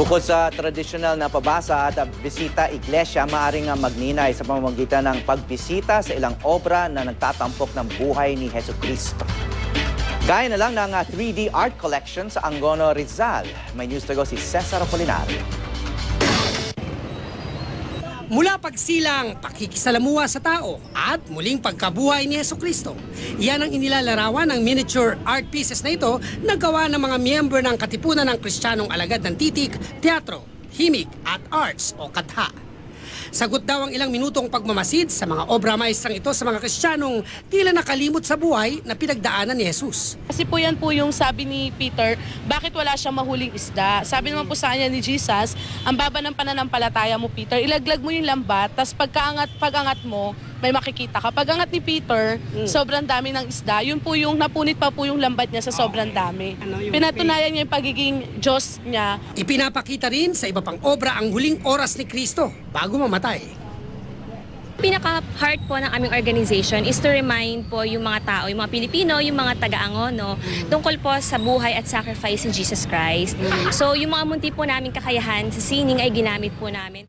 Bukod sa tradisyonal na pabasa at bisita iglesia, maaaring magninay sa pamamagitan ng pagbisita sa ilang obra na nagtatampok ng buhay ni Jesucristo. Gaya na lang ng 3D art collection sa Angono, Rizal. May news to go si Cesar Apolinario. Mula pagsilang, pakikisalamuha sa tao at muling pagkabuhay ni Jesucristo. Yan ang inilalarawan ng miniature art pieces na ito na gawa ng mga miyembro ng Katipunan ng Kristiyanong Alagad ng Titik, Teatro, Himig at Arts o Katha. Sagot daw ang ilang minutong pagmamasid sa mga obra maestrang ito sa mga Kristiyanong tila nakalimot sa buhay na pinagdaanan ni Jesus. Kasi po yan po yung sabi ni Peter, bakit wala siyang mahuling isda? Sabi naman po sa kanya ni Jesus, ang baba ng pananampalataya mo Peter, ilaglag mo yung lambat, tapos pag-angat mo, may makikita ka. Pag-angat ni Peter, sobrang dami ng isda, yun po yung napunit pa po yung lambat niya sa sobrang dami. Pinatunayan niya yung pagiging Diyos niya. Ipinapakita rin sa iba pang obra ang huling oras ni Kristo bago mamatay. Pinaka-heart po ng aming organization is to remind po yung mga tao, yung mga Pilipino, yung mga taga-Angono, tungkol po sa buhay at sacrifice ni Jesus Christ. So yung mga munti po namin kakayahan sa sining ay ginamit po namin.